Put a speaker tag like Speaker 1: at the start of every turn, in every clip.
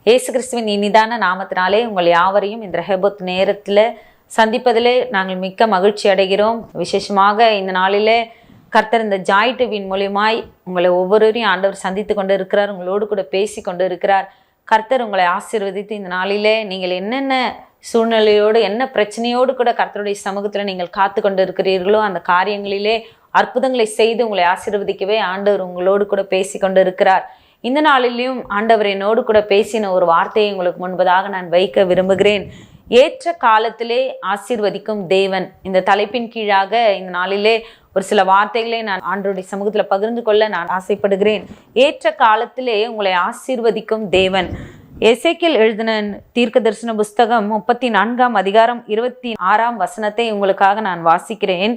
Speaker 1: இயேசு கிறிஸ்துவின் இனிதான நாமத்தினாலே உங்கள் யாவரையும் இந்த ரெஹோபோத் நேரத்தில் சந்திப்பதிலே நாங்கள் மிக்க மகிழ்ச்சி அடைகிறோம். விசேஷமாக இந்த நாளிலே கர்த்தர் இந்த ஜாய் டிவியின் மூலியமாய் உங்களை ஒவ்வொருவரையும் ஆண்டவர் சந்தித்து கொண்டு இருக்கிறார், உங்களோடு கூட பேசி கொண்டு இருக்கிறார். கர்த்தர் உங்களை ஆசீர்வதித்து இந்த நாளிலே நீங்கள் என்னென்ன சூழ்நிலையோடு என்ன பிரச்சனையோடு கூட கர்த்தருடைய சமூகத்தில் நீங்கள் காத்து கொண்டு இருக்கிறீர்களோ அந்த காரியங்களிலே அற்புதங்களை செய்து உங்களை ஆசீர்வதிக்கவே ஆண்டவர் உங்களோடு கூட பேசி கொண்டு இருக்கிறார். இந்த நாளிலும் ஆண்டவர் என்னோடு கூட பேசின ஒரு வார்த்தையை உங்களுக்கு முன்பதாக நான் வைக்க விரும்புகிறேன். ஏற்ற காலத்திலே ஆசீர்வதிக்கும் தேவன். இந்த தலைப்பின் கீழாக இந்த நாளிலே ஒரு சில வார்த்தைகளை நான் ஆண்டவருடைய சமூகத்தில் பகிர்ந்து கொள்ள நான் ஆசைப்படுகிறேன். ஏற்ற காலத்திலே உங்களை ஆசீர்வதிக்கும் தேவன். எசேக்கியேல் எழுதின தீர்க்க தரிசன புஸ்தகம் 34 அதிகாரம் 26 உங்களுக்காக நான் வாசிக்கிறேன்.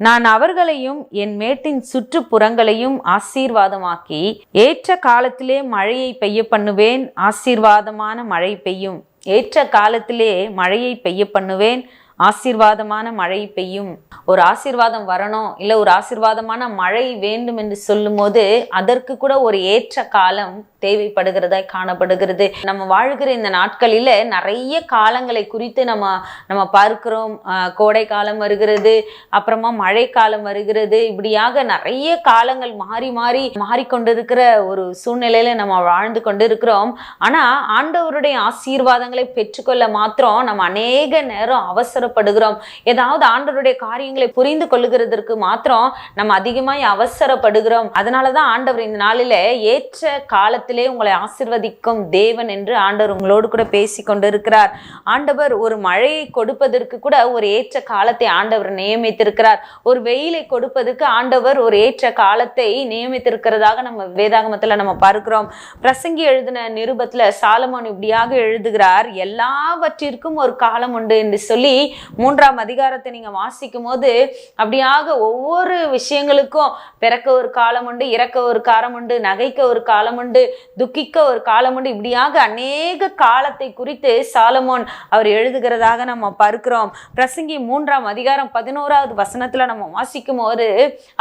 Speaker 1: நான் அவர்களையும் என் மேட்டின் சுற்றுப்புறங்களையும் ஆசீர்வாதமாக்கி ஏற்ற காலத்திலே மழையை பெய்ய பண்ணுவேன். ஆசீர்வாதமான மழை பெய்யும். ஏற்ற காலத்திலே மழையை பெய்ய பண்ணுவேன். ஆசீர்வாதமான மழை பெய்யும். ஒரு ஆசீர்வாதம் வரணும், இல்லை ஒரு ஆசீர்வாதமான மழை வேண்டும் என்று சொல்லும் போது அதற்கு கூட ஒரு ஏற்ற காலம் தேவைப்படுகிறதாய் காணப்படுகிறது. நம்ம வாழ்கிற இந்த நாட்களில நிறைய காலங்களை குறித்து நம்ம பார்க்கிறோம். கோடை காலம் வருகிறது, அப்புறமா மழை காலம் வருகிறது. இப்படியாக நிறைய காலங்கள் மாறி மாறிக்கொண்டிருக்கிற ஒரு சூழ்நிலையில நம்ம வாழ்ந்து கொண்டிருக்கிறோம். ஆனா ஆண்டவருடைய ஆசீர்வாதங்களை பெற்றுக்கொள்ள மாத்திரம் நம்ம அநேக நேரம் அவசரப்படுகிறோம். ஏதாவது ஆண்டவருடைய காரியங்களை புரிந்து கொள்ளுகிறதற்கு மாத்திரம் நம்ம அதிகமாய் அவசரப்படுகிறோம். அதனாலதான் ஆண்டவர் இந்த நாளில ஏற்ற காலத்தில் உங்களை ஆசீர்வதிக்கும் தேவன் என்று ஆண்டவர் உங்களோடு கூட பேசி கொண்டிருக்கிறார். ஆண்டவர் ஒரு மழையை கொடுப்பதற்கு கூட ஒரு ஏற்ற காலத்தை ஆண்டவர் நியமித்திருக்கிறார். ஒரு வெயிலை கொடுப்பதற்கு ஆண்டவர் ஒரு ஏற்ற காலத்தை நியமித்திருக்கிறதாக நம்ம வேதாகமத்துல நம்ம பார்க்கிறோம். பிரசங்கி எழுதின நிருபத்துல சாலமோன் இப்படியாக எழுதுகிறார், எல்லாவற்றிற்கும் ஒரு காலம் உண்டு என்று சொல்லி 3ஆம் அதிகாரத்தை நீங்க வாசிக்கும் போது அப்படியாக ஒவ்வொரு விஷயங்களுக்கும் பிறக்க ஒரு காலம் உண்டு, இறக்க ஒரு காலம் உண்டு, நகைக்க ஒரு காலம் உண்டு, துக்கிக்க ஒரு காலம் உண்டு. இப்படியாக அநேக காலத்தை குறித்து சாலமோன் அவர் எழுதுகிறதாக நம்ம பார்க்கிறோம். பிரசங்கி 3ஆம் அதிகாரம் 11 நம்ம வாசிக்கும் போது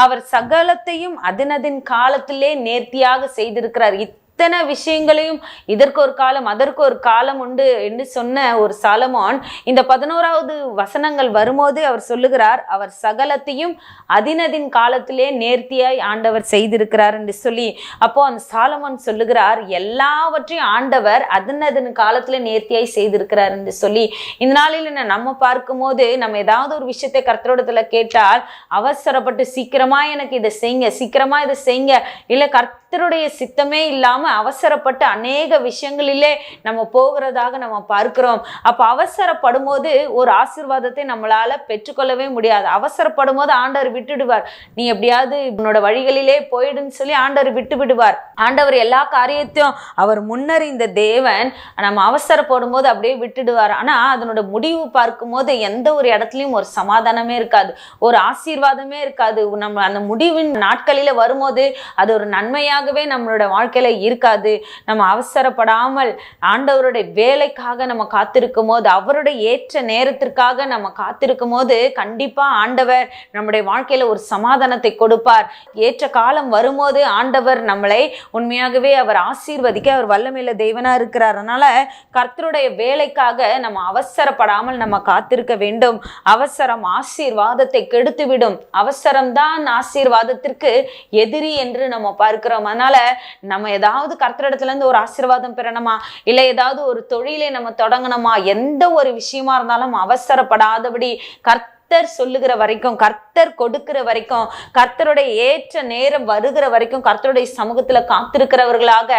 Speaker 1: அவர் சகலத்தையும் அதனதின் காலத்திலே நேர்த்தியாக செய்திருக்கிறார். இத்தனை விஷயங்களையும் இதற்கு ஒரு காலம் அதற்கு ஒரு காலம் உண்டு என்று சொன்ன ஒரு சாலமோன் இந்த 11 வரும்போது அவர் சொல்லுகிறார், அவர் சகலத்தையும் அதினதின் காலத்திலே நேர்த்தியாய் ஆண்டவர் செய்திருக்கிறார் என்று சொல்லி. அப்போ அந்த சாலமோன் சொல்லுகிறார், எல்லாவற்றையும் ஆண்டவர் அதனதின் காலத்திலே நேர்த்தியாய் செய்திருக்கிறார் என்று சொல்லி. இந்த நாளில் நம்ம பார்க்கும் போது நம்ம ஏதாவது ஒரு விஷயத்தை கர்த்தரோடத்துல கேட்டால் அவசரப்பட்டு சீக்கிரமா எனக்கு இதை செய்யுங்க, சீக்கிரமா இதை செய்யுங்க, இல்லை கர்த்தருடைய சித்தமே இல்லாம அவசரப்பட்டு அநேக விஷயங்களிலே நம்ம போகிறதாக நம்ம பார்க்கிறோம். அப்ப அவசரப்படும் போது ஒரு ஆசீர்வாதத்தை நம்மளால பெற்றுக்கொள்ளவே முடியாது. அவசரப்படும் போது ஆண்டவர் விட்டுடுவார். நீ எப்படியாவது உன்னோட வழிகளிலே போயிடுன்னு சொல்லி ஆண்டவர் விட்டு விடுவார். ஆண்டவர் எல்லா காரியத்தையும் அவர் முன்னறிந்த தேவன். நம்ம அவசரப்படும் போது அப்படியே விட்டுடுவார். ஆனா அதனோட முடிவு பார்க்கும் போது எந்த ஒரு இடத்துலயும் ஒரு சமாதானமே இருக்காது, ஒரு ஆசீர்வாதமே இருக்காது. நம்ம அந்த முடிவின் நாட்களில வரும்போது அது ஒரு நன்மையாகவே நம்மளோட வாழ்க்கையில இருக்காது. நம்ம அவசரப்படாமல் ஆண்டவருடைய வேலைக்காக நம்ம காத்திருக்கும் போது, அவருடைய ஏற்ற நேரத்திற்காக நம்ம காத்திருக்கும் போது கண்டிப்பா ஆண்டவர் நம்முடைய வாழ்க்கையில ஒரு சமாதானத்தை கொடுப்பார். ஏற்ற காலம் வரும்போது ஆண்டவர் நம்மளை உண்மையாகவே அவர் ஆசீர்வதிக்க அவர் வல்லமையுள்ள தேவனா இருக்கிறார். அதனால கர்த்தருடைய வேலைக்காக நம்ம அவசரப்படாமல் நம்ம காத்திருக்க வேண்டும். அவசரம் ஆசீர்வாதத்தை கெடுத்துவிடும். அவசரம்தான் ஆசீர்வாதத்திற்கு எதிரி என்று நம்ம பார்க்கிறோம். அதனால நம்ம ஏதாவது கர்த்தரிடத்துல இருந்து ஒரு ஆசீர்வாதம் பெறணுமா, இல்லை ஏதாவது ஒரு தொழிலை நம்ம தொடங்கணுமா, எந்த ஒரு விஷயமா இருந்தாலும் அவசரப்படாதபடி கர்த்தர் சொல்லுகிற வரைக்கும், கர்த்தர் கொடுக்கிற வரைக்கும், கர்த்தருடைய ஏற்ற நேரம் வருகிற வரைக்கும் கர்த்தருடைய சமூகத்துல காத்திருக்கிறவர்களாக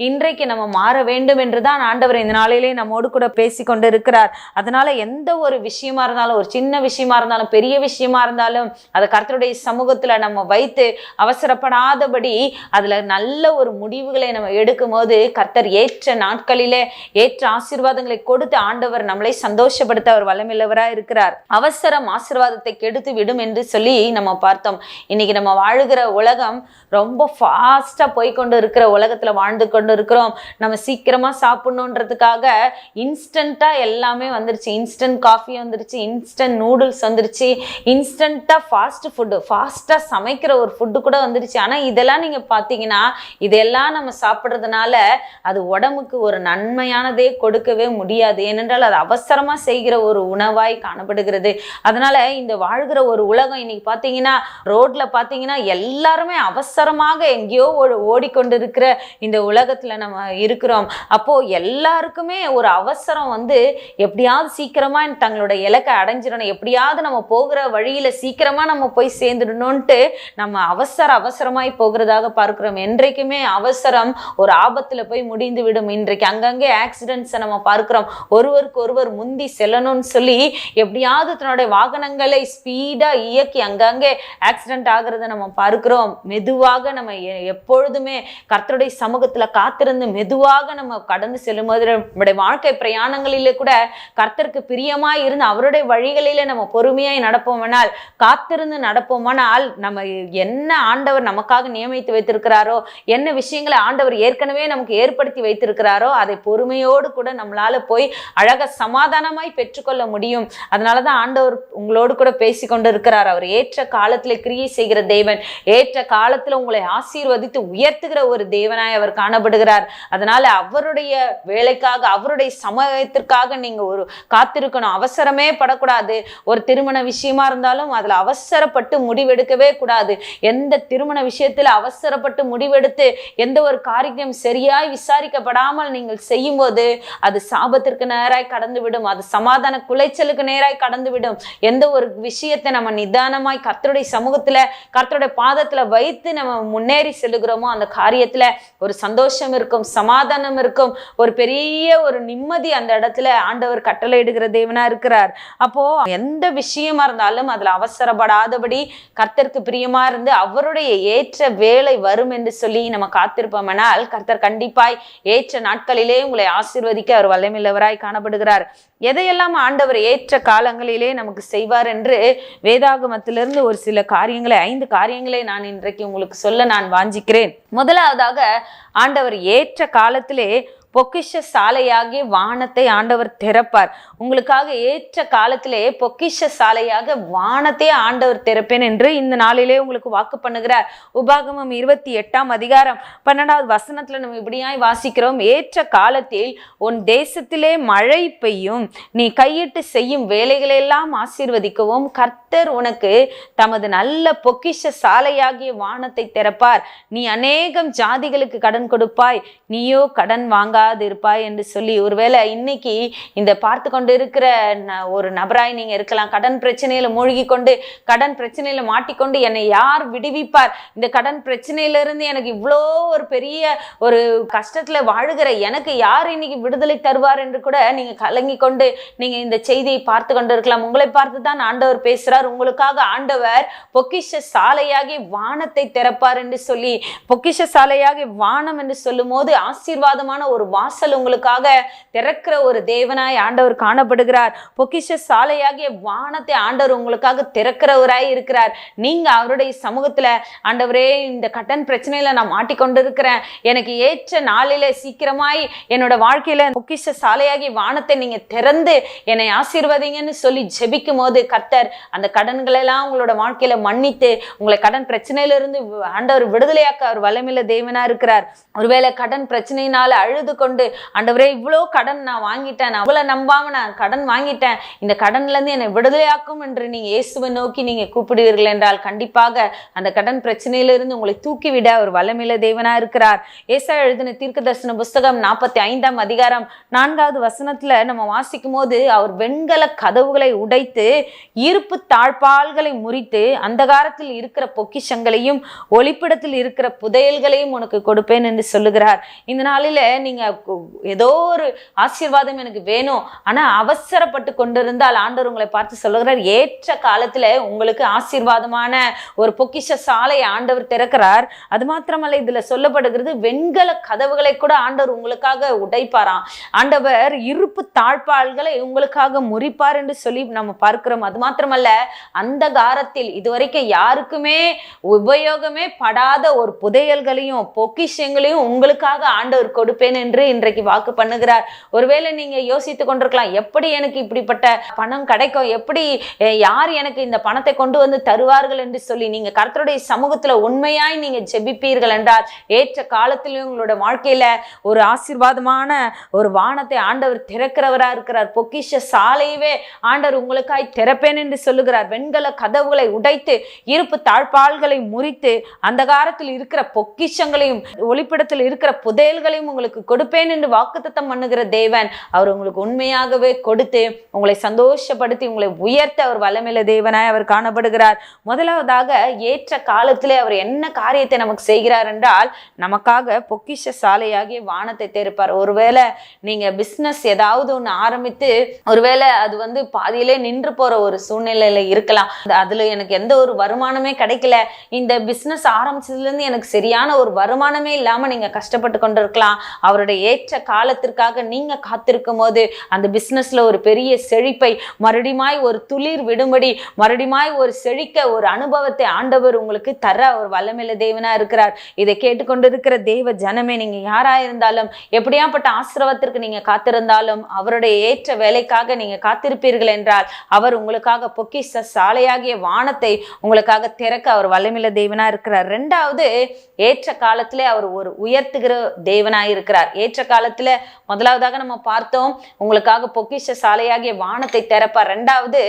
Speaker 1: இன்றைக்கு நம்ம மாற வேண்டும் என்றுதான் ஆண்டவர் இந்த நாளிலே நம்மோடு கூட பேசி கொண்டு இருக்கிறார். அதனால எந்த ஒரு விஷயமா இருந்தாலும், ஒரு சின்ன விஷயமா இருந்தாலும், பெரிய விஷயமா இருந்தாலும் அதை கர்த்தருடைய சமூகத்துல நம்ம வைத்து அவசரப்படாதபடி அதுல நல்ல ஒரு முடிவுகளை நம்ம எடுக்கும் போது கர்த்தர் ஏற்ற நாட்களிலே ஏற்ற ஆசீர்வாதங்களை கொடுத்து ஆண்டவர் நம்மளை சந்தோஷப்படுத்த அவர் வல்லமையுள்ளவராய் இருக்கிறார். அவசரம் ஆசீர்வாதத்தை கெடுத்து விடும் என்று சொல்லி நம்ம பார்த்தோம். இன்னைக்கு நம்ம வாழுகிற உலகம் ரொம்ப ஃபாஸ்டா போய்கொண்டு இருக்கிற உலகத்துல வாழ்ந்து கொண்டு இருக்கிறோம். நம்ம சீக்கிரமா சாப்பிடணுன்றதுக்காக இன்ஸ்டன்டா எல்லாமே வந்துருச்சு. இன்ஸ்டன்ட் காஃபி வந்துருச்சு, இன்ஸ்டன்ட் நூடுல்ஸ் வந்துருச்சு, இன்ஸ்டன்டா ஃபாஸ்ட் ஃபுட்டு, ஃபாஸ்டா சமைக்கிற ஒரு ஃபுட்டு கூட வந்துருச்சு. ஆனா இதெல்லாம் நீங்க பாத்தீங்கன்னா இதெல்லாம் நம்ம சாப்பிட்றதுனால அது உடம்புக்கு ஒரு நன்மையானதே கொடுக்கவே முடியாது. ஏனென்றால் அது அவசரமா செய்கிற ஒரு உணவாய் காணப்படுகிறது. அதனால இந்த வாழ்கிற ஒரு உலகம் இன்னைக்கு பாத்தீங்கன்னா ரோட்ல பாத்தீங்கன்னா எல்லாருமே அவசரமாக எங்கேயோ ஓடிக்கொண்டு இருக்கிற இந்த உலகத்துல நம்ம இருக்கிறோம். அப்போ எல்லாருக்குமே ஒரு அவசரம் வந்து எப்படியாவது சீக்கிரமா தங்களோட இலக்கை அடைஞ்சிடணும், எப்படியாவது நம்ம போகிற வழியில சீக்கிரமா நம்ம போய் சேர்ந்துடணும்ட்டு நம்ம அவசரமாய் போகிறதாக பார்க்கிறோம். என்றைக்குமே அவசரம் ஒரு ஆபத்துல போய் முடிந்து விடும். இன்றைக்கு அங்கங்கே ஆக்சிடென்ட்ஸை நம்ம பார்க்கிறோம். ஒருவருக்கு ஒருவர் முந்தி செல்லணும்னு சொல்லி எப்படியாவது தன்னுடைய வாகனங்களை ஸ்பீடா இயக்கி அங்கங்கே ஆக்சிடென்ட் ஆகிறத நம்ம பார்க்கிறோம். மெதுவாக நம்ம எப்பொழுதுமே கர்த்தருடைய சமூகத்துல காத்திருந்து மெதுவாக நம்ம கடந்து செல்லும் போது நம்முடைய வாழ்க்கை பிரயாணங்களிலே கூட கர்த்தருக்கு பிரியமாய் இருந்து அவருடைய வழிகளிலே நம்ம பொறுமையாய் நடப்போமானால், காத்திருந்து நடப்போமானால், நம்ம என்ன ஆண்டவர் நமக்காக நியமித்து வைத்திருக்கிறாரோ, என்ன விஷயங்களை ஆண்டவர் ஏற்கனவே நமக்கு ஏற்படுத்தி வைத்திருக்கிறாரோ அதை பொறுமையோடு கூட நம்மளால போய் அழக சமாதானமாய் பெற்றுக்கொள்ள முடியும். அதனாலதான் ஆண்டவர் உங்களோடு கூட பேசி கொண்டு இருக்கிறார். அவர் ஏற்ற காலத்துல கிரியை செய்கிற தேவன், ஏற்ற காலத்துல உங்களை ஆசீர்வதித்து உயர்த்துகிற ஒரு தேவனாய் அவர் காணப்படுகிறார். அதனால அவருடைய வேலைக்காக, அவருடைய சமயத்திற்காக நீங்க ஒரு காத்திருக்கணும். அவசரமே படக்கூடாது. ஒரு திருமண விஷயமா இருந்தாலும் அதுல அவசரப்பட்டு முடிவெடுக்கவே கூடாது. எந்த திருமண விஷயத்துல அவசரப்பட்டு முடிவெடுத்து எந்த ஒரு காரியம் சரியாய் விசாரிக்கப்படாமல் நீங்கள் செய்யும் போது அது சாபத்திற்கு நேராய் கடந்து விடும், அது சமாதான குலைச்சலுக்கு நேராய் கடந்து விடும். எந்த ஒரு விஷயத்தை நம்ம நிதானமாய் கர்த்தருடைய சமூகத்துல கர்த்தருடைய பாதத்துல வைத்து நம்ம முன்னேறி செல்லுகிறோமோ அந்த காரியத்துல ஒரு சந்தோஷம் இருக்கும், சமாதானம் இருக்கும், ஒரு பெரிய ஒரு நிம்மதி அந்த இடத்துல ஆண்டவர் கட்டளையிடுகிற தேவனா இருக்கிறார். அப்போ எந்த விஷயமா இருந்தாலும் அதுல அவசரப்படாதபடி கர்த்தருக்கு பிரியமா இருந்து அவருடைய ஏற்ற வேலை வரும் என்று சொல்லி நம்ம காத்திருப்போம்னால் கர்த்தர் கண்டிப்பாய் ஏற்ற நாட்களிலே உங்களை ஆசீர்வதிக்க அவர் வல்லமையுள்ளவராய் காணப்படுகிறார். எதையெல்லாம் ஆண்டவர் ஏற்ற காலங்களிலே நமக்கு செய்வார் என்று வேதாகமத்திலிருந்து ஒரு சில காரியங்களை, 5 காரியங்களை நான் இன்றைக்கு உங்களுக்கு சொல்ல நான் வாஞ்சிக்கிறேன். முதலாவதாக ஆண்டவர் ஏற்ற காலத்திலே பொக்கிஷ சாலையாகிய வானத்தை ஆண்டவர் திறப்பார். உங்களுக்காக ஏற்ற காலத்திலே பொக்கிஷ சாலையாக வானத்தை ஆண்டவர் திறப்பேன் என்று இந்த நாளிலே உங்களுக்கு வாக்கு பண்ணுகிறார். உபாகமம் 28ஆம் அதிகாரம் 12வது வசனத்துல நம்ம இப்படியாய் வாசிக்கிறோம். ஏற்ற காலத்தில் உன் தேசத்திலே மழை பெய்யும், நீ கையிட்டு செய்யும் வேலைகளெல்லாம் ஆசீர்வதிக்கவும் கர்த்தர் உனக்கு தமது நல்ல பொக்கிஷ சாலையாகிய வானத்தை திறப்பார். நீ அநேகம் ஜாதிகளுக்கு கடன் கொடுப்பாய், நீயோ கடன் வாங்க இருப்பாய் என்று சொல்லி. ஒருவேளை இன்னைக்கு இந்த பார்த்து கொண்டு இருக்கிற ஒரு நபராய் நீங்க இருக்கலாம். கடன் பிரச்சனையில மூழ்கி கொண்டு, கடன் பிரச்சனையில மாட்டிக்கொண்டு என்னை யார் விடுவிப்பார், இந்த கடன் பிரச்சனையில இருந்து எனக்கு இவ்வளோ ஒரு பெரிய ஒரு கஷ்டத்துல வாழுகிற எனக்கு யார் இன்னைக்கு விடுதலை தருவார் என்று கூட நீங்க கலங்கி கொண்டு நீங்க இந்த செய்தியை பார்த்து கொண்டு இருக்கலாம். உங்களை பார்த்து தான் ஆண்டவர் பேசுறார். உங்களுக்காக ஆண்டவர் பொக்கிஷ சாலையாகி வானத்தை திறப்பார் என்று சொல்லி, பொக்கிஷ சாலையாகி வானம் என்று சொல்லும் போது ஆசீர்வாதமான ஒரு வாசல் உங்களுக்காக திறக்கிற ஒரு தேவனாய் ஆண்டவர் காணப்படுகிறார். பொக்கிஷ சாலையாகிய வானத்தை ஆண்டவர் உங்களுக்காக திறக்கிறவராய் இருக்கிறார். நீங்க அவருடைய சமூகத்துல, ஆண்டவரே இந்த கடன் பிரச்சனையில நான் மாட்டிக்கொண்டு இருக்கிறேன், எனக்கு ஏற்ற நாளில சீக்கிரமாய் என்னோட வாழ்க்கையில பொக்கிஷ சாலையாகிய வானத்தை நீங்க திறந்து என்னை ஆசீர்வதிங்கன்னு சொல்லி ஜெபிக்கும் போது கர்த்தர் அந்த கடன்களை எல்லாம் உங்களோட வாழ்க்கையில மன்னித்து உங்களை கடன் பிரச்சனையில இருந்து ஆண்டவர் விடுதலையாக்க அவர் வல்லமையுள்ள தேவனா இருக்கிறார். ஒருவேளை கடன் பிரச்சனையினால அழுது கொண்டு, ஆண்டவரே இவ்வளோ கடன் நான் வாங்கிட்டேன், நான் அவ்வளவு நம்பாம நான் கடன் வாங்கிட்டேன், இந்த கடன்ல இருந்து என்னை விடுதலையாக்கும் என்று நீங்க இயேசுவை நோக்கி நீங்க கூப்பிடுவீர்கள் என்றால் கண்டிப்பாக அந்த கடன் பிரச்சனையிலிருந்து உங்களை தூக்கிவிட ஒரு வல்லமையுள்ள தேவனா இருக்கிறார். ஏசாயா எழுதின தீர்க்க தரிசன புஸ்தகம் 45ஆம் அதிகாரம் 4வது வசனத்துல நம்ம வாசிக்கும் போது, அவர் வெண்கல கதவுகளை உடைத்து இருப்பு தாழ்பால்களை முறித்து அந்தகாரத்தில் இருக்கிற பொக்கிஷங்களையும் ஒளிப்பிடத்தில் இருக்கிற புதையல்களையும் உனக்கு கொடுப்பேன் என்று சொல்லுகிறார். இந்த நாளில நீங்க ஏதோ ஒரு ஆசீர்வாதம் எனக்கு வேணும், ஆனா அவசரப்பட்டு கொண்டிருந்தால் ஆண்டவர் உங்களை பார்த்து சொல்லுகிறார், ஏற்ற காலத்துல உங்களுக்கு ஆசீர்வாதமான ஒரு பொக்கிஷ சாலையை ஆண்டவர் திறக்கிறார். அது மாத்திரமல்ல, இதுல சொல்லப்படுகிறது வெண்கல கதவுகளை கூட ஆண்டவர் உங்களுக்காக உடைப்பாராம். ஆண்டவர் இருப்பு தாழ்பால்களை உங்களுக்காக முறிப்பார் என்று சொல்லி நம்ம பார்க்கிறோம். அது மாத்திரமல்ல, அந்த காரத்தில் இதுவரைக்கும் யாருக்குமே உபயோகமே படாத ஒரு புதையல்களையும் பொக்கிஷங்களையும் உங்களுக்காக ஆண்டவர் கொடுப்பேன் என்று இன்றைக்கு வாக்கு பண்ணுகிறார். ஒருவேளை நீங்க யோசித்து கொண்டிருக்கலாம், எப்படி எனக்கு இப்படிப்பட்ட பணம் கிடைக்கும், எப்படி யார் எனக்கு இந்த பணத்தை கொண்டு வந்து தருவார்கள் என்று சொல்லி. நீங்க கர்த்தருடைய சமூகத்துல உண்மையாய் நீங்க ஜெபிப்பீர்கள் என்றால் ஏற்ற காலத்திலும் உங்களோட வாழ்க்கையில ஒரு ஆசீர்வாதமான ஒரு வானத்தை ஆண்டவர் திறக்கிறவரா இருக்கிறார். பொக்கிஷ சாலையவே ஆண்டவர் உங்களுக்காய் திறப்பேன் என்று சொல்லுகிறார். வெண்கல கதவுகளை உடைத்து இருப்பு தாழ்பால்களை முறித்து அந்த காலத்தில் இருக்கிற பொக்கிஷங்களையும் ஒளிப்பிடத்தில் இருக்கிற புதையல்களையும் உங்களுக்கு கொடுப்பேன் என்று வாக்குத்தத்தம் பண்ணுகிற தேவன். அவர் உங்களுக்கு உண்மையாகவே கொடுத்து உங்களை சந்தோஷப்படுத்தி உங்களை உயர்த்த அவர் வல்லமையுள்ள தேவனாய் அவர் காணப்படுகிறார். முதலாவதாக, ஏற்ற காலத்திலே அவர் என்ன காரியத்தை நமக்கு செய்கிறார் என்றால், நமக்காக பொக்கிஷ சாலையாகிய வானத்தை திறப்பார். ஒருவேளை நீங்க பிசினஸ் ஏதாவது ஒன்று ஆரம்பித்து ஒருவேளை அது பாதியிலே நின்று போற ஒரு சூழ்நிலையில இருக்கலாம். அதுல எனக்கு எந்த ஒரு வருமானமே கிடைக்கல, இந்த பிசினஸ் ஆரம்பிச்சதுல இருந்து எனக்கு சரியான ஒரு வருமானமே இல்லாம நீங்க கஷ்டப்பட்டு கொண்டிருக்கலாம். அவருடைய ஏற்ற காலத்திற்காக நீங்க காத்திருக்கும் போது அந்த பிசினஸ்ல ஒரு பெரிய செழிப்பை மறுபடியுமாய் ஒரு துளிர் விடும்படி மறுபடியுமாய் ஒரு செழிக்க ஒரு அனுபவத்தை ஆண்டவர் உங்களுக்கு தர ஒரு வல்லமையுள்ள தேவனா இருக்கிறார். இதை கேட்டுக்கொண்டிருக்கிற தேவ ஜனமே, நீங்க யாரா இருந்தாலும் எப்படியாப்பட்ட ஆசீர்வாதத்திற்கு நீங்க காத்திருந்தாலும் அவருடைய ஏற்ற வேலைக்காக நீங்க காத்திருப்பீர்கள் என்றால் அவர் உங்களுக்காக பொக்கிஷ சாலையாகிய வானத்தை உங்களுக்காக திறக்க அவர் வல்லமையுள்ள தேவனா இருக்கிறார். இரண்டாவது, ஏற்ற காலத்திலே அவர் ஒரு உயர்த்துகிற தேவனாய் இருக்கிறார். ஏற்ற காலத்துல முதலாவதாக நம்ம பார்த்தோம், உங்களுக்காக பொக்கிஷ சாலையாகிய வானத்தை திறப்பார். இரண்டாவது,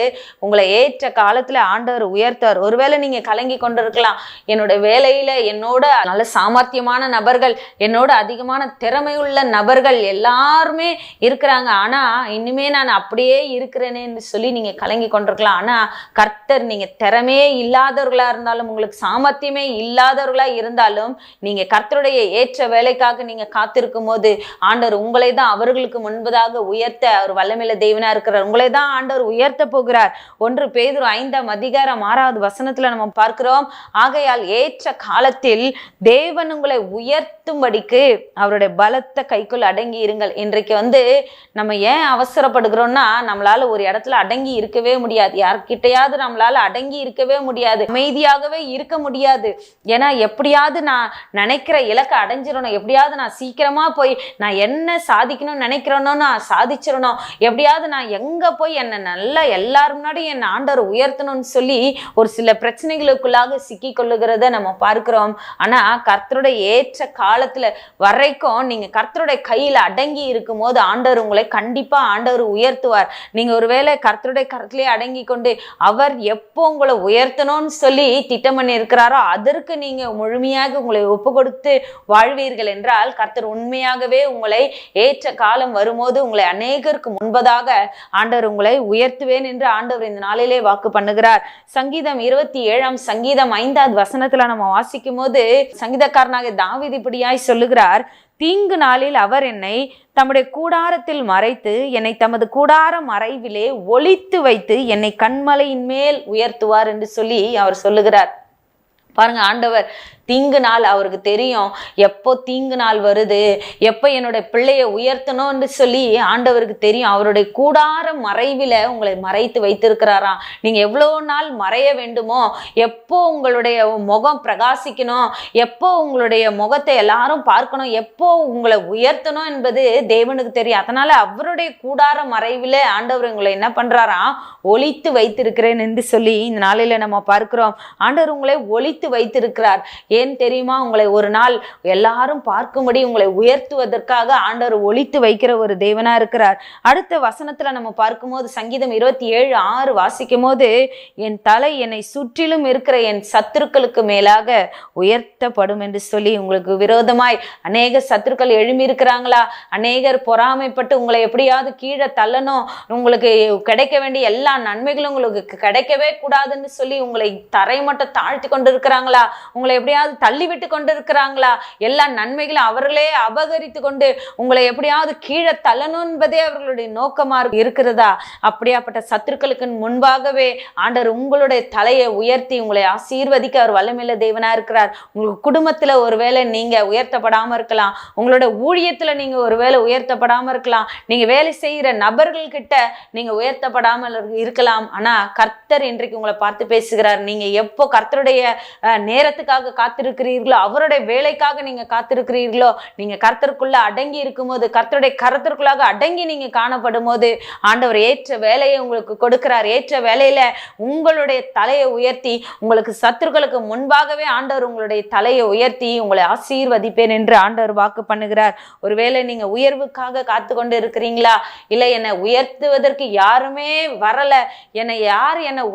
Speaker 1: உங்களை ஏற்ற காலத்துல ஆண்டவர் உயர்த்தார். ஒருவேளை நீங்க கலங்கி கொண்டிருக்கலாம், என்னோட வேலையில என்னோட நல்ல சாமர்த்தியமான நபர்கள், என்னோட அதிகமான திறமையுள்ள நபர்கள் எல்லாருமே இருக்கிறாங்க, ஆனா இனிமே நான் அப்படியே இருக்கிறேன்னு சொல்லி நீங்க கலங்கி கொண்டிருக்கலாம். ஆனா கர்த்தர், நீங்க திறமையே இல்லாதவர்களா இருந்தாலும், உங்களுக்கு சாமர்த்தியமே இல்லாதவர்களா இருந்தாலும், நீங்க கர்த்தருடைய ஏற்ற வேலைக்காக நீங்க காத்திருக்கும் போது ஆண்டவர் உங்களை தான் அவர்களுக்கு முன்பதாக உயர்த்த அவர் வல்லமையுள்ள தேவனா இருக்கிறார். உங்களை தான் ஆண்டவர் உயர்த்த போகிறார். 1 பேதுரு 5:6 நம்ம பார்க்கிறோம், ஆகையால் ஏற்ற காலத்தில் தேவன் உங்களை உயர்த்தும்படிக்கு அவருடைய பலத்த கைக்குள் அடங்கி இருங்கள். இன்றைக்கு நம்ம ஏன் அவசரப்படுகிறோம்னா, நம்மளால ஒரு இடத்துல அடங்கி இருக்கவே முடியாது, யார்கிட்டையாவது நம்மளால அடங்கி இருக்கவே முடியாது, அமைதியாகவே இருக்க முடியாது. ஏன்னா எப்படியாவது நான் நினைக்கிற இலக்கை அடைஞ்சிடணும், எப்படியாவது நான் சீக்கிரமா போய் நான் என்ன சாதிக்கணும்னு நினைக்கிறேனோ நான் சாதிச்சிடணும், எப்படியாவது நான் எங்க போய் என்ன நல்லா எல்லாரும் முன்னாடி என் ஆண்டவர் உயர்த்தணும்னு சொல்லி ஒரு சில பிரச்சனைகளுக்குள்ளாக சிக்கி கொள்ளுகிறத நம்ம பார்க்கிறோம். ஆனா கர்த்தருடைய ஏற்ற காலத்துல வரைக்கும் நீங்க கர்த்தருடைய கையில அடங்கி இருக்கும் போது ஆண்டவர் உங்களை கண்டிப்பா ஆண்டவர் உயர்த்துவார். நீங்க ஒருவேளை கர்த்தருடைய கருத்திலே அடங்கி கொண்டு அவர் எப்போ உங்களை உயர்த்தணும்னு சொல்லி திட்டம் பண்ணி இருக்கிறாரோ அதற்கு நீங்க முழுமையாக உங்களை ஒப்பு கொடுத்து வாழ்வீர்கள் என்றால் கர்த்தர் உண்மையாகவே உங்களை ஏற்ற காலம் வரும்போது உங்களை அநேகருக்கு முன்பதாக ஆண்டவர் உங்களை உயர்த்துவேன் என்று ஆண்டவர் இந்த நாளிலே வாக்கு பண்ணுகிறார். சங்கீதம் 27 சங்கீதம் 5 நம்ம வாசிக்கும் போது சங்கீதக்காரனாக தாவீது இப்படியாய் சொல்லுகிறார், தீங்கு நாளில் அவர் என்னை தம்முடைய கூடாரத்தில் மறைத்து என்னை தமது கூடார மறைவிலே ஒளித்து வைத்து என்னை கண்மலையின் மேல் உயர்த்துவார் என்று சொல்லி அவர் சொல்லுகிறார். பாருங்க, ஆண்டவர் தீங்கு நாள் அவருக்கு தெரியும், எப்போ தீங்கு நாள் வருது, எப்போ என்னுடைய பிள்ளையை உயர்த்தணும்னு சொல்லி ஆண்டவருக்கு தெரியும். அவருடைய கூடார மறைவில உங்களை மறைத்து வைத்திருக்கிறாராம். நீங்க எவ்வளோ நாள் மறைய வேண்டுமோ, எப்போ உங்களுடைய முகம் பிரகாசிக்கணும், எப்போ உங்களுடைய முகத்தை எல்லாரும் பார்க்கணும், எப்போ உங்களை உயர்த்தணும் என்பது தேவனுக்கு தெரியும். அதனால அவருடைய கூடார மறைவில ஆண்டவர் உங்களை என்ன பண்றாராம், ஒளித்து வைத்திருக்கிறேன் என்று சொல்லி இந்த நாளில நம்ம பார்க்கிறோம். ஆண்டவர் உங்களை ஒளித்து வைத்திருக்கிறார். ஏன் தெரியுமா? உங்களை ஒரு நாள் எல்லாரும் பார்க்கும்படி உங்களை உயர்த்துவதற்காக ஆண்டவர் ஒளித்து வைக்கிற ஒரு தேவனா இருக்கிறார். அடுத்த வசனத்துல நம்ம பார்க்கும்போது சங்கீதம் 27:6 வாசிக்கும் போது, என் தலை என்னை சுற்றிலும் இருக்கிற என் சத்துருக்களுக்கு மேலாக உயர்த்தப்படும் என்று சொல்லி, உங்களுக்கு விரோதமாய் அநேக சத்துருக்கள் எழும்பி இருக்கிறாங்களா, அநேகர் பொறாமைப்பட்டு உங்களை எப்படியாவது கீழே தள்ளணும், உங்களுக்கு கிடைக்க வேண்டிய எல்லா நன்மைகளும் உங்களுக்கு கிடைக்கவே கூடாதுன்னு சொல்லி உங்களை தரை மட்டும் தாழ்த்தி கொண்டு இருக்கிறாங்களா, உங்களை எப்படியாவது எப்படியாவது தள்ளி விட்டு கொண்டு இருக்கிறாங்களா? எல்லா நன்மைகளும் அவர்களே அபகரித்து கொண்டு உங்களை எப்படியாவது கீழே தள்ளணும் என்பதே அவர்களுடைய நோக்கமா இருக்கிறதா? அப்படியாப்பட்ட சத்துருக்களுக்கு முன்பாகவே ஆண்டவர் உங்களுடைய தலையை உயர்த்தி உங்களை ஆசீர்வதிக்க அவர் வல்லமையுள்ள தேவனா இருக்கிறார். உங்களுக்கு குடும்பத்துல ஒருவேளை நீங்க உயர்த்தப்படாம இருக்கலாம், உங்களோட ஊழியத்துல நீங்க ஒருவேளை உயர்த்தப்படாம இருக்கலாம், நீங்க வேலை செய்யற நபர்கள் கிட்ட நீங்க உயர்த்தப்படாமல் இருக்கலாம். ஆனா கர்த்தர் இன்றைக்கு உங்களை பார்த்து பேசுகிறார். நீங்க எப்போ கர்த்தருடைய நேரத்துக்காக காத்திருக்கிறீர்களோ, அவருடைய வேலைக்காக நீங்க காத்திருக்கிறீர்களோ, நீங்க கர்த்தருக்குள்ள அடங்கி இருக்கும்போது, கர்த்தருடைய கருத்திற்குள்ளாக அடங்கி நீங்க காணப்படும் போது ஆண்டவர் ஏற்ற வேலையை உங்களுக்கு கொடுக்கிறார். ஏற்ற வேலையில உங்களுடைய தலையை உயர்த்தி உங்களுக்கு சத்துருக்களுக்கு முன்பாகவே ஆண்டவர் உங்களுடைய தலையை உயர்த்தி உங்களை ஆசீர்வதிப்பேன் என்று ஆண்டவர் வாக்கு பண்ணுகிறார். ஒருவேளை நீங்க உயர்வுக்காக காத்து கொண்டு இருக்கிறீங்களா? இல்லை என்னை உயர்த்துவதற்கு யாருமே வரல, என்னை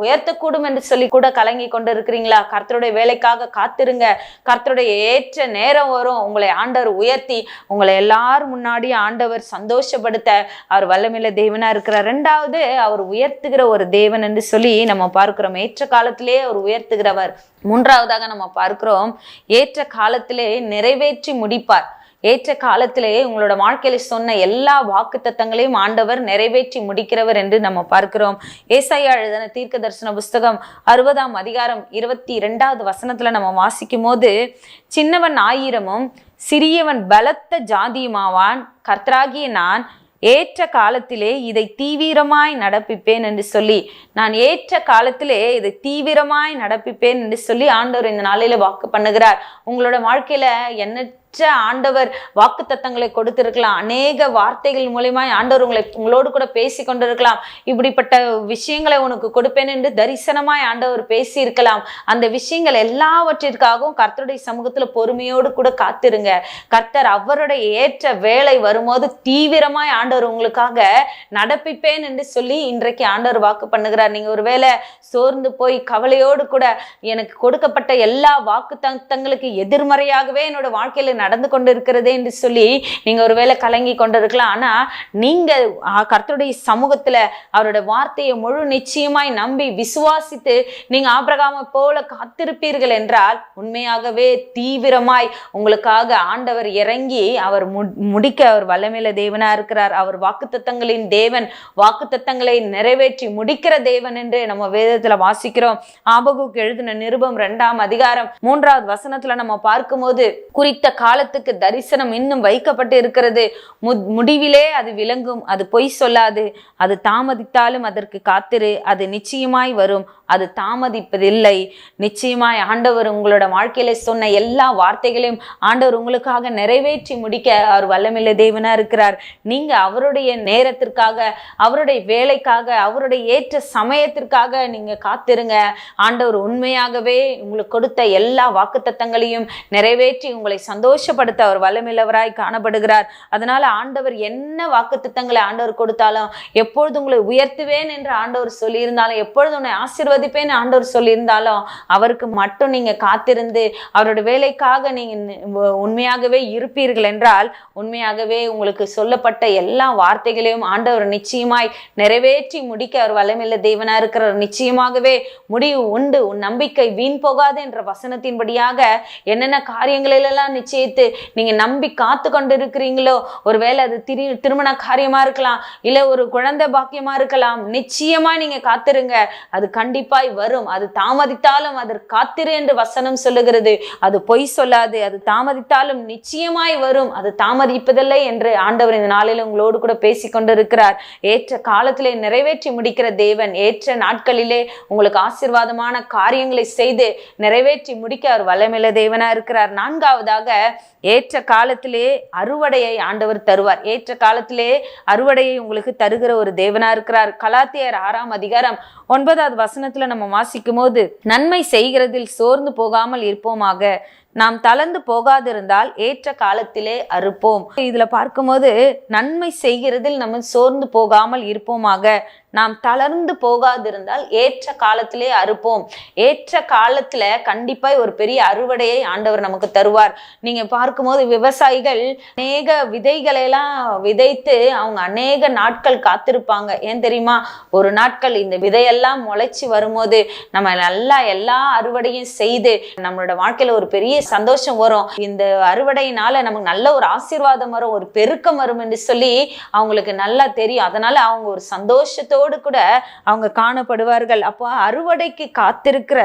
Speaker 1: உயர்த்தக்கூடும் என்று சொல்லி கூட கலங்கி கொண்டு இருக்கிறீங்களா? கர்த்தருடைய வேலைக்காக காத்திருங்க. கர்த்தருடைய ஏற்ற நேரம் வரும், உங்களை ஆண்டவர் உயர்த்தி உங்களை எல்லாரும் முன்னாடி ஆண்டவர் சந்தோஷப்படுத்த அவர் வல்லமையுள்ள தேவனா இருக்கிறார். இரண்டாவது, அவர் உயர்த்துகிற ஒரு தேவன் என்று சொல்லி நம்ம பார்க்கிறோம். ஏற்ற காலத்திலே அவர் உயர்த்துகிறவர். மூன்றாவதாக நம்ம பார்க்கிறோம், ஏற்ற காலத்திலே நிறைவேற்றி முடிப்பார். ஏற்ற காலத்திலே உங்களோட வாழ்க்கையில சொன்ன எல்லா வாக்கு தத்தங்களையும் ஆண்டவர் நிறைவேற்றி முடிக்கிறவர் என்று நம்ம பார்க்கிறோம். ஏசாயா எழுதின தீர்க்க தரிசன புஸ்தகம் 60ஆம் அதிகாரம் 22வது வசனத்துல நம்ம வாசிக்கும் போது, சின்னவன் 1000 சிறியவன் பலத்த ஜாதியுமாவான், கர்த்தராகிய நான் ஏற்ற காலத்திலே இதை தீவிரமாய் நடப்பிப்பேன் என்று சொல்லி, நான் ஏற்ற காலத்திலே இதை தீவிரமாய் நடப்பிப்பேன் என்று சொல்லி ஆண்டவர் இந்த நாளில வாக்கு பண்ணுகிறார். உங்களோட வாழ்க்கையில என்ன ஆண்டவர் வாக்கு தத்தங்களை கொடுத்திருக்கலாம். அநேக வார்த்தைகள் மூலமாய் ஆண்டவர் உங்களோடு கூட பேசி கொண்டிருக்கலாம். இப்படிப்பட்ட விஷயங்களை உனக்கு கொடுப்பேன் என்று தரிசனமாய் ஆண்டவர் பேசி இருக்கலாம். அந்த விஷயங்கள் எல்லாவற்றிற்காகவும் கர்த்தருடைய சமூகத்துல பொறுமையோடு கூட காத்திருங்க. கர்த்தர் அவருடைய ஏற்ற வேலை வரும்போது தீவிரமாய் ஆண்டவர் உங்களுக்காக நடப்பிப்பேன் என்று சொல்லி இன்றைக்கு ஆண்டவர் வாக்கு பண்ணுகிறார். நீங்க ஒருவேளை சோர்ந்து போய் கவலையோடு கூட எனக்கு கொடுக்கப்பட்ட எல்லா வாக்கு தத்தங்களுக்கு எதிர்மறையாகவே என்னோட வாழ்க்கையில நடந்து கொண்டு இருக்கிறதே என்று சொல்லி நீங்க ஒருவேளை கலங்கி கொண்டிருக்கலாம். ஆனா நீங்க கர்த்தருடைய சமூகத்துல அவருடைய வார்த்தையை முழு நிச்சயமாய் நம்பி விசுவாசித்து நீங்க ஆபிரகாமை போல காத்திருப்பீர்கள் என்றால் உண்மையாகவே தீவிரமாய் உங்களுக்காக ஆண்டவர் இறங்கி அவர் முடிக்க அவர் வல்லமையுள்ள தேவனா இருக்கிறார். அவர் வாக்குத்தத்தங்களின் தேவன், வாக்குத்தத்தங்களை நிறைவேற்றி முடிக்கிற தேவன் என்று நம்ம வேதத்துல வாசிக்கிறோம். ஆபகுக்கு எழுதின நிருபம் 2ஆம் அதிகாரம் 3வது வசனத்துல நம்ம பார்க்கும்போது, குறித்த காலத்துக்கு தரிசனம் இன்னும் வைக்கப்பட்டு இருக்கிறது, முடிவிலே அது விளங்கும், அது பொய் சொல்லாது, அது தாமதித்தாலும் அதற்கு காத்திரு, அது நிச்சயமாய் வரும், அது தாமதிப்பதில்லை. நிச்சயமாய் ஆண்டவர் உங்களோட வாழ்க்கையில சொன்ன எல்லா வார்த்தைகளையும் ஆண்டவர் உங்களுக்காக நிறைவேற்றி முடிக்க அவர் வல்லமையுள்ள தேவனா இருக்கிறார். நீங்க அவருடைய நேரத்திற்காக, அவருடைய வேலைக்காக, அவருடைய ஏற்ற சமயத்திற்காக நீங்க காத்திருங்க. ஆண்டவர் உண்மையாகவே உங்களுக்கு கொடுத்த எல்லா வாக்குத்தத்தங்களையும் நிறைவேற்றி உங்களை சந்தோஷப்படுத்த அவர் வல்லமையுள்ளவராய் காணப்படுகிறார். அதனால ஆண்டவர் என்ன வாக்குத்தத்தங்களை ஆண்டவர் கொடுத்தாலும், எப்பொழுது உங்களை உயர்த்துவேன் என்று ஆண்டவர் சொல்லியிருந்தாலும், எப்பொழுது உன்னை ஆசீர்வதிப்பேன் ஆண்டவர் சொல்லியிருந்தாலும், அவருக்கு மட்டும் நீங்க காத்திருந்து அவரோட வேலைக்காக நீங்க உண்மையாகவே இருப்பீர்கள் என்றால், உண்மையாகவே உங்களுக்கு சொல்லப்பட்ட எல்லா வார்த்தைகளையும் ஆண்டவர் நிச்சயமாய் நிறைவேற்றி முடிக்க அவர் வல்லமையுள்ள தேவனா இருக்கிறார். நிச்சயமாகவே முடிவு உண்டு, உன் நம்பிக்கை வீண் போகாது என்ற வசனத்தின்படியாக என்னென்ன காரியங்களிலெல்லாம் நிச்சயித்து நீங்க நம்பி காத்து கொண்டு இருக்கிறீங்களோ, ஒருவேளை அது திருமண காரியமா இருக்கலாம், இல்ல ஒரு குழந்தை பாக்கியமா இருக்கலாம், நிச்சயமா நீங்க காத்திருங்க, அது கண்டிப்பாய் வரும். அது தாமதித்தாலும் அதற்கு காத்திரு என்று வசனம் சொல்லுகிறது. அது பொய் சொல்லாது, அது தாமதித்தாலும் நிச்சயமாய் வரும், அது தாமதிப்பதில்லை என்று ஆண்டவர் இந்த நாளில் உங்களோடு கூட பேசி கொண்டிருக்கிறார். ஏற்ற காலத்திலே நிறைவேற்றி முடிக்கிற தேவன் ஏற்ற நாட்களிலே உங்களுக்கு ஆசீர்வாதமான காரியங்களை செய்து நிறைவேற்றி முடிக்க அவர் வல்லமையுள்ள தேவனா இருக்கிறார். நான்காவதாக, ஏற்ற காலத்திலே அறுவடையை ஆண்டவர் தருவார். ஏற்ற காலத்திலே அறுவடையை உங்களுக்கு தருகிற ஒரு தேவனா இருக்கிறார். கலாத்தியர் 6ஆம் அதிகாரம் 9வது வசனத்துல நம்ம வாசிக்கும் போது, நன்மை செய்கிறதில் சோர்ந்து போகாமல் இருப்போமாக, நாம் தளர்ந்து போகாதிருந்தால் ஏற்ற காலத்திலே அறுப்போம். இதுல பார்க்கும்போது நன்மை செய்கிறதில் நம்ம சோர்ந்து போகாமல் இருப்போமாக, நாம் தளர்ந்து போகாதிருந்தால் ஏற்ற காலத்திலே அறுப்போம். ஏற்ற காலத்துல கண்டிப்பா ஒரு பெரிய அறுவடையை ஆண்டவர் நமக்கு தருவார். நீங்க பார்க்கும்போது விவசாயிகள் அநேக விதைகளை எல்லாம் விதைத்து அவங்க அநேக நாட்கள் காத்திருப்பாங்க. ஏன் தெரியுமா? ஒரு நாட்கள் இந்த விதையெல்லாம் முளைச்சு வரும்போது நம்ம நல்லா எல்லா அறுவடையும் செய்து நம்மளோட வாழ்க்கையில ஒரு பெரிய சந்தோஷம் வரும். இந்த அறுவடையினால நமக்கு நல்ல ஒரு ஆசீர்வாதம் வரும், ஒரு பெருக்கம் வரும் என்று சொல்லி அவங்களுக்கு நல்லா தெரியும். அதனால அவங்க ஒரு சந்தோஷத்தோடு கூட அவங்க காணப்படுவார்கள். அப்போ அறுவடைக்கு காத்திருக்கிற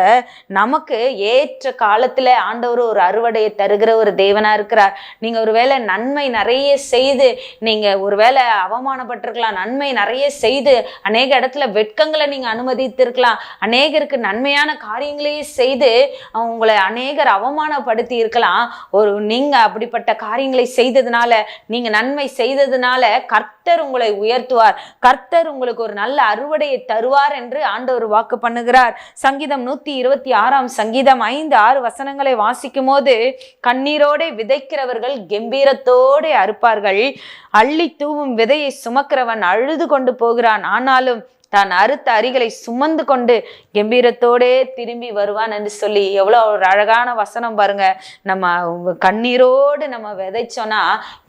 Speaker 1: நமக்கு ஏற்ற காலத்துல ஆண்டவர் ஒரு அறுவடையை தருகிற ஒரு தேவனா இருக்கிறார். நீங்க ஒருவேளை நன்மை நிறைய செய்து நீங்க ஒருவேளை அவமானப்பட்டிருக்கலாம், நன்மை நிறைய செய்து அநேக இடத்துல வெட்கங்களை நீங்க அனுமதித்திருக்கலாம், அநேகருக்கு நன்மையான காரியங்களையும் செய்து உங்களை அநேகர் அவமானப்படுத்தி இருக்கலாம். நீங்க அப்படிப்பட்ட காரியங்களை செய்ததுனால, நீங்க நன்மை செய்ததுனால கர்த்தர் உங்களை உயர்த்துவார், கர்த்தர் உங்களுக்கு ஒரு நல்ல அறுவடையை தருவார் என்று ஆண்டவர் வாக்கு பண்ணுகிறார். சங்கீதம் 126 சங்கீதம் 5-6 வசனங்களை வாசிக்கும் போது, கண்ணீரோட விதைக்கிறவர்கள் கம்பீரத்தோடு அறுப்பார்கள், அள்ளி தூவும் விதையை சுமக்கிறவன் அழுது கொண்டு போகிறான், ஆனாலும் தான் அறுத்த அரிகளை சுமந்து கொண்டு கம்பீரத்தோடே திரும்பி வருவான் என்று சொல்லி எவ்வளோ ஒரு அழகான வசனம் பாருங்க. நம்ம கண்ணீரோடு நம்ம விதைச்சோன்னா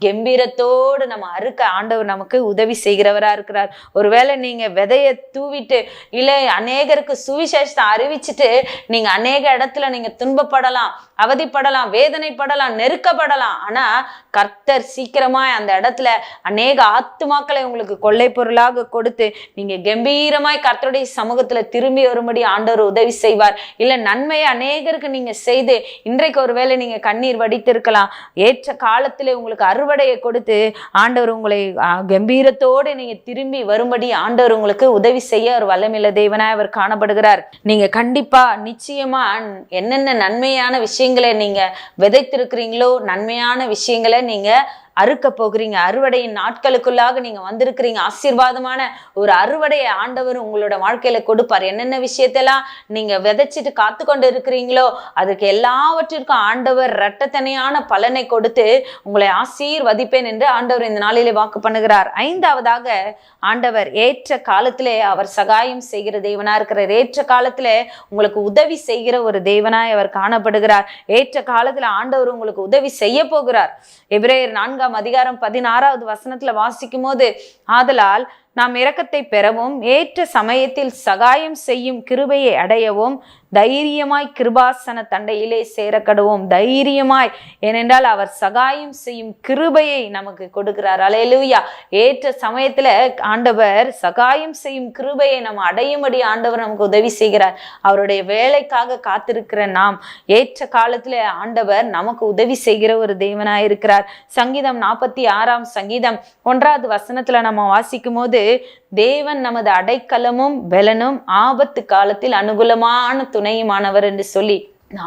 Speaker 1: கம்பீரத்தோடு நம்ம அறுக்க ஆண்டவர் நமக்கு உதவி செய்கிறவரா இருக்கிறார். ஒருவேளை நீங்க விதையை தூவிட்டு இல்லை அநேகருக்கு சுவிசேஷத்தை அறிவிச்சுட்டு நீங்க அநேக இடத்துல நீங்க துன்பப்படலாம், அவதிப்படலாம், வேதனைப்படலாம், நெருக்கப்படலாம். ஆனா கர்த்தர் சீக்கிரமா அந்த இடத்துல அநேக ஆத்துமாக்களை உங்களுக்கு கொள்ளை பொருளாக கொடுத்து நீங்க கம்பீரமாய் கர்த்தருடைய சமூகத்துல திரும்பி வரும்படி ஆண்டவர் உதவி செய்வார். இல்ல நன்மையை அநேகருக்கு நீங்க செய்து இன்றைக்கு ஒருவேளை நீங்க கண்ணீர் வடித்திருக்கலாம், ஏற்ற காலத்திலே உங்களுக்கு அறுவடையை கொடுத்து ஆண்டவர் உங்களை கம்பீரத்தோடு நீங்க திரும்பி வரும்படி ஆண்டவர் உங்களுக்கு உதவி செய்ய ஒரு வல்லமையுள்ள தேவனாய் அவர் காணப்படுகிறார். நீங்க கண்டிப்பா நிச்சயமா என்னென்ன நன்மையான விஷயங்களை நீங்க விதைத்திருக்கிறீங்களோ, நன்மையான விஷயங்களை நீங்க அறுக்க போகிறீங்க. அறுவடையின் நாட்களுக்குள்ளாக நீங்க வந்திருக்கிறீங்க. ஆசீர்வாதமான ஒரு அறுவடையை ஆண்டவர் உங்களோட வாழ்க்கையில கொடுப்பார். என்னென்ன விஷயத்தெல்லாம் நீங்க விதைச்சிட்டு காத்து கொண்டு இருக்கிறீங்களோ அதுக்கு எல்லாவற்றிற்கும் ஆண்டவர் இரட்டத்தனையான பலனை கொடுத்து உங்களை ஆசீர்வதிப்பேன் என்று ஆண்டவர் இந்த நாளிலே வாக்கு பண்ணுகிறார். 5வதாக ஆண்டவர் ஏற்ற காலத்திலே அவர் சகாயம் செய்கிற தேவனா இருக்கிறார். ஏற்ற காலத்திலே உங்களுக்கு உதவி செய்கிற ஒரு தேவனாய் அவர் காணப்படுகிறார். ஏற்ற காலத்துல ஆண்டவர் உங்களுக்கு உதவி செய்ய போகிறார். எபிரேயர் 4 அதிகாரம் 16வது வசனத்துல வாசிக்கும் போது, ஆதலால் நாம் இரக்கத்தை பெறவும் ஏற்ற சமயத்தில் சகாயம் செய்யும் கிருபையை அடையவும் தைரியமாய் கிருபாசன தண்டையிலே சேரக்கடுவோம். தைரியமாய், ஏனென்றால் அவர் சகாயம் செய்யும் கிருபையை நமக்கு கொடுக்கிறார். அல்லேலூயா. ஏற்ற சமயத்துல ஆண்டவர் சகாயம் செய்யும் கிருபையை நம்ம அடையும்படி ஆண்டவர் நமக்கு உதவி செய்கிறார். அவருடைய வேலைக்காக காத்திருக்கிற நாம் ஏற்ற காலத்துல ஆண்டவர் நமக்கு உதவி செய்கிற ஒரு தேவனாயிருக்கிறார். சங்கீதம் 46 சங்கீதம் 1வது வசனத்துல நம்ம வாசிக்கும் போது, தேவன் நமது அடைக்கலமும் பெலனும் ஆபத்து காலத்தில் அனுகூலமான துணையுமானவர் என்று சொல்லி,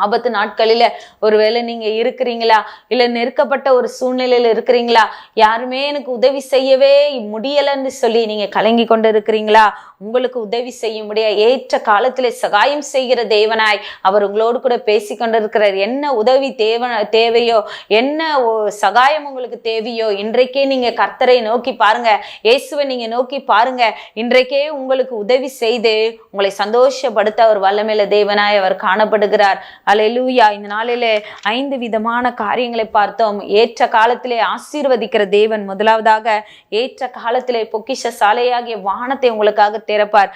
Speaker 1: ஆபத்து நாட்களில ஒருவேளை நீங்க இருக்கிறீங்களா, இல்ல நெருக்கப்பட்ட ஒரு சூழ்நிலையில இருக்கிறீங்களா, யாருமே எனக்கு உதவி செய்யவே முடியலன்னு சொல்லி நீங்க கலங்கி கொண்டு இருக்கிறீங்களா, உங்களுக்கு உதவி செய்ய முடியாது. ஏற்ற காலத்திலே சகாயம் செய்கிற தேவனாய் அவர் உங்களோடு கூட பேசி கொண்டிருக்கிறார். என்ன உதவி தேவையோ, என்ன சகாயம் உங்களுக்கு தேவையோ, இன்றைக்கே நீங்க கர்த்தரை நோக்கி பாருங்க, இயேசுவை நீங்க நோக்கி பாருங்க. இன்றைக்கே உங்களுக்கு உதவி செய்து உங்களை சந்தோஷப்படுத்த அவர் வல்லமையுள்ள தேவனாய் அவர் காணப்படுகிறார். அல்லேலூயா. இந்த நாளிலே 5 விதமான காரியங்களை பார்த்தோம். ஏற்ற காலத்திலே ஆசீர்வதிக்கிற தேவன். முதலாவதாக ஏற்ற காலத்திலே பொக்கிஷ சாலையாகிய வானத்தை உங்களுக்காக திறப்பார்.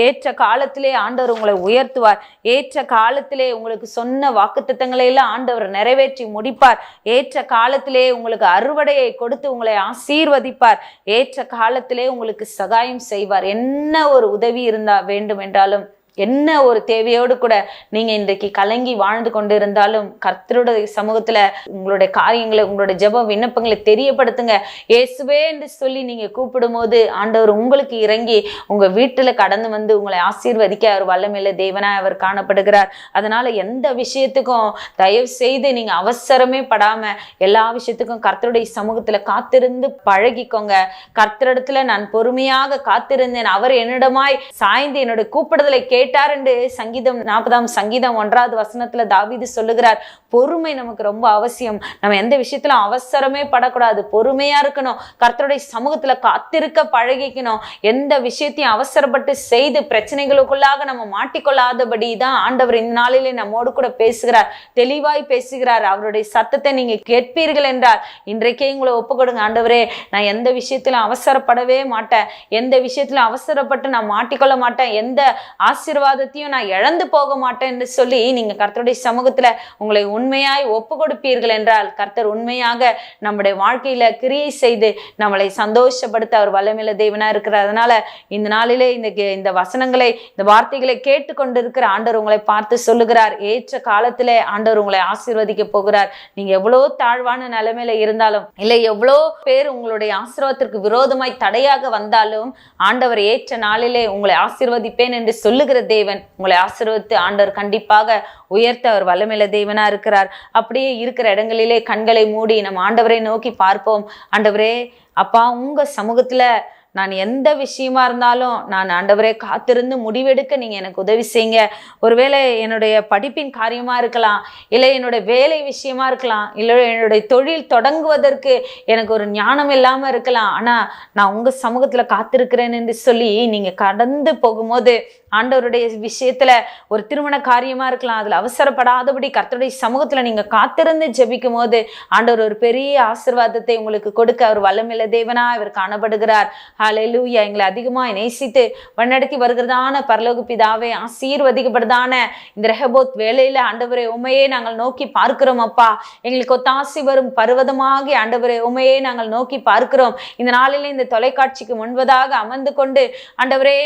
Speaker 1: ஏற்ற காலத்திலே ஆண்டவர் உங்களை உயர்த்துவார். ஏற்ற காலத்திலே உங்களுக்கு சொன்ன வாக்குத்தத்தங்களை எல்லாம் ஆண்டவர் நிறைவேற்றி முடிப்பார். ஏற்ற காலத்திலே உங்களுக்கு அறுவடையை கொடுத்து உங்களை ஆசீர்வதிப்பார். ஏற்ற காலத்திலே உங்களுக்கு சகாயம் செய்வார். என்ன ஒரு உதவி இருந்தா வேண்டும் என்றாலும், என்ன ஒரு தேவையோடு கூட நீங்க இன்றைக்கு கலங்கி வாழ்ந்து கொண்டு இருந்தாலும் கர்த்தருடைய சமூகத்துல உங்களுடைய காரியங்களை, உங்களுடைய ஜெப விண்ணப்பங்களை தெரியப்படுத்துங்க. இயேசுவே என்று சொல்லி நீங்க கூப்பிடும் போது ஆண்டவர் உங்களுக்கு இறங்கி உங்க வீட்டுல கடந்து வந்து உங்களை ஆசீர்வதிக்க அவர் வல்லமையுள்ள தேவனாய் அவர் காணப்படுகிறார். அதனால எந்த விஷயத்துக்கும் தயவு செய்து நீங்க அவசரமே படாம எல்லா விஷயத்துக்கும் கர்த்தருடைய சமூகத்துல காத்திருந்து பழகிக்கோங்க. கர்த்தரிடத்துல நான் பொறுமையாக காத்திருந்தேன், அவர் என்னிடமாய் சாய்ந்து என்னுடைய கூப்பிடுதலை கேட்டார் என்று சங்கீதம் 40ஆம் சங்கீதம் 1வது வசனத்துல தாவீது சொல்லுகிறார். பொறுமை நமக்கு ரொம்ப அவசியம். நம்ம எந்த விஷயத்துல அவசரமே படக்கூடாது, பொறுமையா இருக்கணும். கர்த்தருடைய சமூகத்துல காத்திருக்க பழகிக்கணும். எந்த விஷயத்தையும் அவசரப்பட்டு செய்து பிரச்சனைகளுக்குள்ளாக நம்ம மாட்டிக்கொள்ளாதபடி தான் ஆண்டவர் இந்த நாளிலே நம்மோடு கூட பேசுகிறார், தெளிவாய் பேசுகிறார். அவருடைய சத்தத்தை நீங்க கேட்பீர்கள் என்றால் இன்றைக்கே உங்களை ஒப்பு கொடுங்க. ஆண்டவரே, நான் எந்த விஷயத்திலும் அவசரப்படவே மாட்டேன், எந்த விஷயத்திலும் அவசரப்பட்டு நான் மாட்டிக்கொள்ள மாட்டேன், எந்த ஆசீர்வாதத்தையும் நான் இழந்து போக மாட்டேன் என்று சொல்லி நீங்க கர்த்தருடைய சமூகத்துல உங்களை உண்மையாய் ஒப்பு கொடுப்பீர்கள் என்றால் கர்த்தர் உண்மையாக நம்முடைய வாழ்க்கையில கிரியை செய்து நம்மளை சந்தோஷப்படுத்த அவர் வல்லமையுள்ள தேவனா இருக்கிறார். அதனால இந்த நாளிலே இந்த வசனங்களை, இந்த வார்த்தைகளை கேட்டுக்கொண்டு இருக்கிற ஆண்டவர் உங்களை பார்த்து சொல்லுகிறார், ஏற்ற காலத்திலே ஆண்டவர் உங்களை ஆசீர்வதிக்க போகிறார். நீங்க எவ்வளவு தாழ்வான நிலைமையில இருந்தாலும், இல்லை எவ்வளோ பேர் உங்களுடைய ஆசீர்வாதத்திற்கு விரோதமாய் தடையாக வந்தாலும் ஆண்டவர் ஏற்ற நாளிலே உங்களை ஆசீர்வதிப்பேன் என்று சொல்லுகிற தேவன் உங்களை ஆசீர்வதித்து ஆண்டவர் கண்டிப்பாக உயர்த்த அவர் வல்லமையுள்ள தேவனா இருக்கிறார். அப்படியே இருக்கிற இடங்களிலே கண்களை மூடி நம்ம ஆண்டவரை நோக்கி பார்ப்போம். ஆண்டவரே, அப்பா, உங்க சமூகத்துல நான் எந்த விஷயமா இருந்தாலும் நான் ஆண்டவரே காத்திருந்து முடிவெடுக்க நீங்க எனக்கு உதவி செய்யுங்க. ஒருவேளை என்னுடைய படிப்பின் காரியமா இருக்கலாம், இல்லை என்னுடைய வேலை விஷயமா இருக்கலாம், இல்லை என்னுடைய தொழில் தொடங்குவதற்கு எனக்கு ஒரு ஞானம் இல்லாம இருக்கலாம். ஆனா நான் உங்க சமூகத்துல காத்திருக்கிறேன் என்று சொல்லி நீங்க கடந்து போகும்போது ஆண்டவருடைய விஷயத்துல ஒரு திருமண காரியமா இருக்கலாம், அதுல அவசரப்படாதபடி கர்த்தருடைய சமூகத்துல நீங்க காத்திருந்து ஜெபிக்கும் போது ஆண்டவர் ஒரு பெரிய ஆசீர்வாதத்தை உங்களுக்கு கொடுக்க அவர் வல்லமையுள்ள தேவனா இவர் காணப்படுகிறார். ஹல்லேலூயா. எங்களை அதிகமாக நேசித்து வழிநடத்தி வருகிறதான பரலோக பிதாவே, ஆசீர்வதிக்கப்படுதான இந்த ரெஹோபோத் வேளையில ஆண்டவரே உமையே நாங்கள் நோக்கி பார்க்கிறோம். அப்பா, எங்களுக்கு ஒத்தாசி வரும் பர்வதமாகி ஆண்டவரே உமையே நாங்கள் நோக்கி பார்க்கிறோம். இந்த நாளிலே இந்த தொலைக்காட்சிக்கு முன்பதாக அமர்ந்து கொண்டு ஆண்டவரே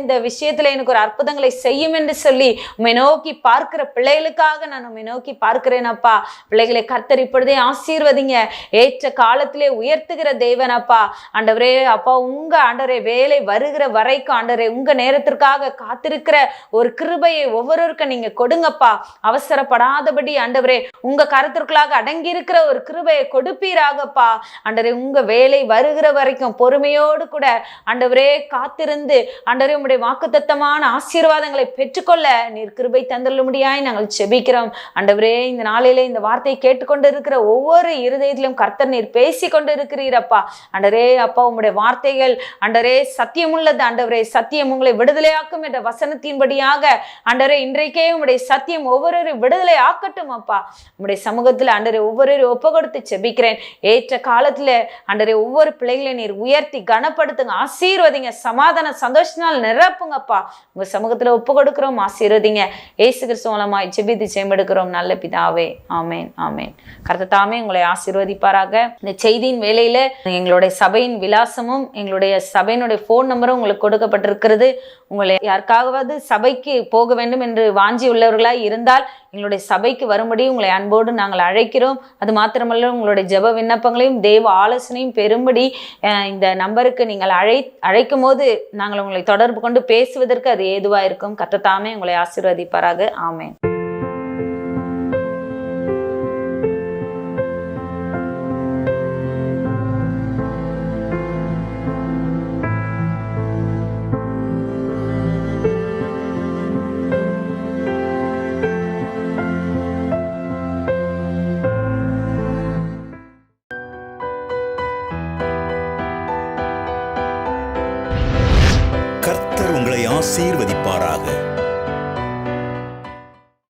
Speaker 1: இந்த விஷயத்துல எனக்கு ஒரு அற்புதங்களை செய்யும் என்று சொல்லி உம்மை நோக்கி பார்க்கிற பிள்ளைகளுக்காக நான் உம்மை நோக்கி பார்க்கிறேன். அப்பா, பிள்ளைகளை கர்த்தர் இப்பொழுதே ஆசீர்வதிங்க, ஏற்ற காலத்திலே உயர்த்துகிற தேவன். அப்பா, ஆண்டவரே, அப்பா, உங்க ஆண்டவரே வேலை வருகிற வரைக்கும் ஆண்டவரே உங்க நேரத்திற்காக காத்திருக்கிற ஒரு கிருபையை ஒவ்வொருவருக்கும் நீங்க கொடுங்கப்பா. அவசரப்படாதபடி ஆண்டவரே உங்க கருத்திற்குள்ளாக அடங்கி இருக்கிற ஒரு கிருபையை கொடுப்பீராகப்பா. ஆண்டவரே உங்க வேலை வருகிற வரைக்கும் பொறுமையோடு கூட ஆண்டவரே காத்திருந்து ஆண்டவரே உங்களுடைய வாக்குத்தத்தமான ஆசீர்வாதங்களை பெற்றுக்கொள்ள நீர் கிருபை தந்துள்ளபடியாய் நாங்கள் செபிக்கிறோம். ஆண்டவரே, இந்த நாளிலே இந்த வார்த்தையை கேட்டுக்கொண்டு இருக்கிற ஒவ்வொரு இருதயத்திலும் கர்த்தர் நீர் பேசி கொண்டு இருக்கிறீரப்பா. ஆண்டவரே அப்பா, உங்களுடைய வார்த்தைகள் ஆண்டவரே சத்தியம் உள்ளது. ஆண்டவரே, சத்தியம் உங்களை விடுதலையாக்கும் என்ற வசனத்தின்படியாக ஆண்டவரே இன்றைக்கே உங்களுடைய சத்தியம் ஒவ்வொரு விடுதலை ஆக்கட்டும். அப்பா, உங்களுடைய சமூகத்தில் ஆண்டவரே ஒவ்வொரு ஒப்பு கொடுத்து செபிக்கிறேன். ஏற்ற காலத்துல ஆண்டவரே ஒவ்வொரு பிள்ளைகளை நீர் உயர்த்தி கனப்படுத்துங்க, ஆசீர்வதிங்க, சமாதான சந்தோஷத்தினால் நிரப்புங்கப்பா. உங்க சமூகத்துல ஒப்பு கொடுக்கிறோம், ஆசீர்வதிங்க. இயேசு கிறிஸ்து மூலமாய் ஜெபித்து ஜெயமெடுக்கிறோம் நல்ல பிதாவே. ஆமேன், ஆமேன். கர்த்தர் தாமே உங்களை ஆசீர்வதிப்பாராக. இந்த செய்தியின் வேளையில எங்களுடைய சபையின் விலாசமும் எங்களுடைய சபையினுடைய ஃபோன் நம்பரும் உங்களுக்கு கொடுக்கப்பட்டிருக்கிறது. உங்களை யாருக்காவது சபைக்கு போக வேண்டும் என்று வாஞ்சி உள்ளவர்களாய் இருந்தால் எங்களுடைய சபைக்கு வரும்படி உங்களை அன்போடு நாங்கள் அழைக்கிறோம். அது மாத்திரமல்ல, உங்களுடைய ஜெப விண்ணப்பங்களையும் தேவ ஆலோசனையும் பெறும்படி இந்த நம்பருக்கு நீங்கள் அழைக்கும் போது நாங்கள் உங்களை தொடர்பு கொண்டு பேசுவதற்கு அது ஏதுவா இருக்கும். கர்த்தர் தாமே உங்களை ஆசீர்வதிப்பாராக. ஆமென்.
Speaker 2: கர்த்தர் உங்களை ஆசீர்வதிப்பாராக.